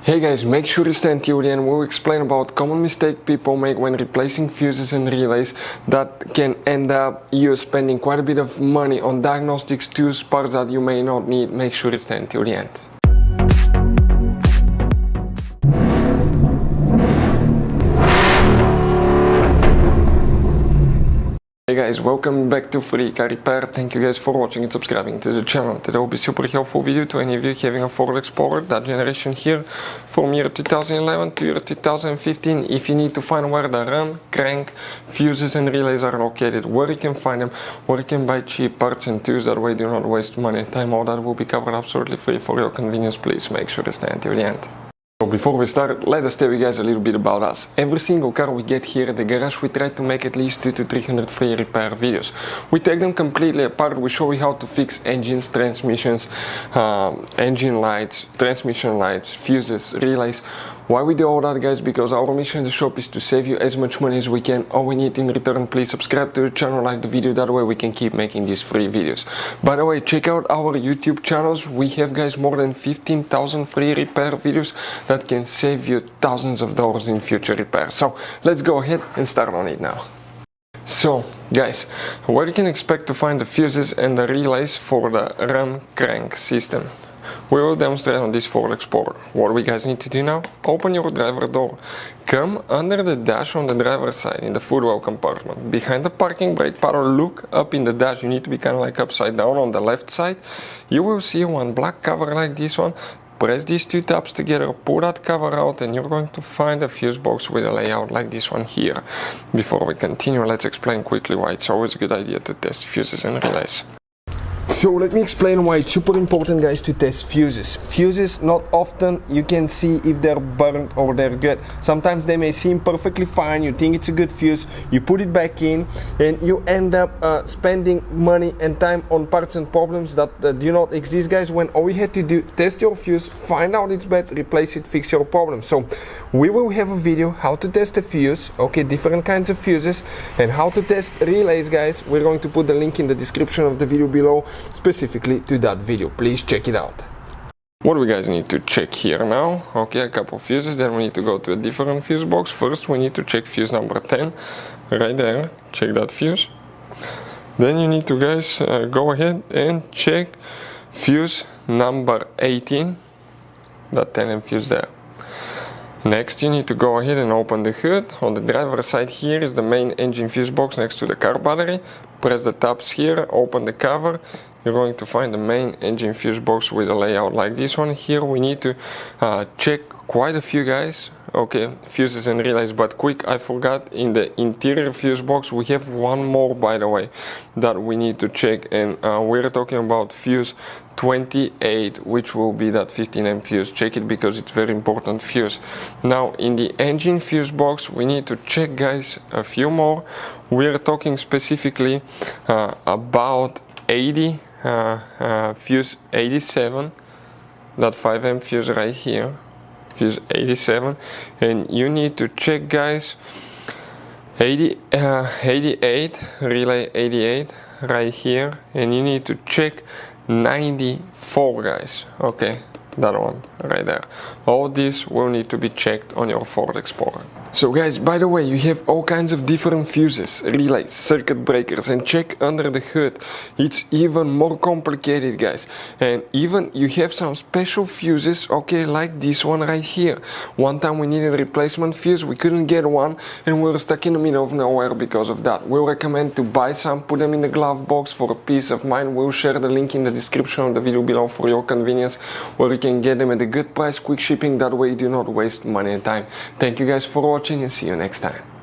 Hey guys, make sure to stay until the end. We'll explain about common mistake people make when replacing fuses and relays that can end up you spending quite a bit of money on diagnostics tools, parts that you may not need. Make sure to stay until the end. Hey guys, welcome back to Free Car Repair. Thank you guys for watching and subscribing to the channel. Today will be super helpful video to any of you having a Ford Explorer, that generation here, from year 2011 to year 2015. If you need to find where the run, crank, fuses and relays are located, where you can find them, where you can buy cheap parts and tools, that way do not waste money and time. All that will be covered absolutely free for your convenience. Please make sure to stay until the end. So before we start, let us tell you guys a little bit about us. Every single car we get here at the garage, we try to make at least 200 to 300 free repair videos. We take them completely apart. We show you how to fix engines, transmissions, engine lights, transmission lights, fuses, relays. Why we do all that, guys? Because our mission in the shop is to save you as much money as we can. All we need in return, please subscribe to the channel, like the video, that way we can keep making these free videos. By the way, check out our YouTube channels. We have, guys, more than 15,000 free repair videos that can save you thousands of dollars in future repairs. So let's go ahead and start on it now. So guys, where you can expect to find the fuses and the relays for the run crank system. We will demonstrate on this Ford Explorer. What we guys need to do now? Open your driver door. Come under the dash on the driver's side in the footwell compartment. Behind the parking brake pedal, look up in the dash. You need to be kind of like upside down on the left side. You will see one black cover like this one. Press these two tabs together, pull that cover out, and you're going to find a fuse box with a layout like this one here. Before we continue, let's explain quickly why it's always a good idea to test fuses and relays. So let me explain why it's super important, guys, to test fuses. Fuses, not often you can see if they're burnt or they're good. Sometimes they may seem perfectly fine, you think it's a good fuse, you put it back in, and you end up spending money and time on parts and problems that do not exist, guys, when all you had to do, test your fuse, find out it's bad, replace it, fix your problem. So we will have a video how to test a fuse, okay, different kinds of fuses, and how to test relays, guys. We're going to put the link in the description of the video below, specifically to that video. Please check it out. What we guys need to check here now? Okay, a couple of fuses, then we need to go to a different fuse box. First we need to check fuse number 10, right there, check that fuse. Then you need to, guys, go ahead and check fuse number 18, that 10 fuse there. Next you need to go ahead and open the hood. On the driver's side here is the main engine fuse box next to the car battery. Press the tabs here, open the cover. You're going to find the main engine fuse box with a layout like this one here. We need to check quite a few, guys, okay, fuses and relays, but quick, I forgot, in the interior fuse box we have one more, by the way, that we need to check, and we're talking about fuse 28, which will be that 15 fuse. Check it because it's very important fuse. Now in the engine fuse box we need to check, guys, a few more. We're talking specifically about 80 fuse 87, that 5 fuse right here, fuse 87, and you need to check, guys, 88, relay 88 right here, and you need to check 94, guys, okay, that one right there. All this will need to be checked on your Ford Explorer. So guys, by the way, you have all kinds of different fuses, relays, circuit breakers, and check under the hood. It's even more complicated, guys. And even you have some special fuses, okay, like this one right here. One time we needed a replacement fuse, we couldn't get one, and we were stuck in the middle of nowhere because of that. We recommend to buy some, put them in the glove box for a peace of mind. We'll share the link in the description of the video below for your convenience, where you can get them at a good price, quick shipping, that way you do not waste money and time. Thank you guys for watching, and see you next time.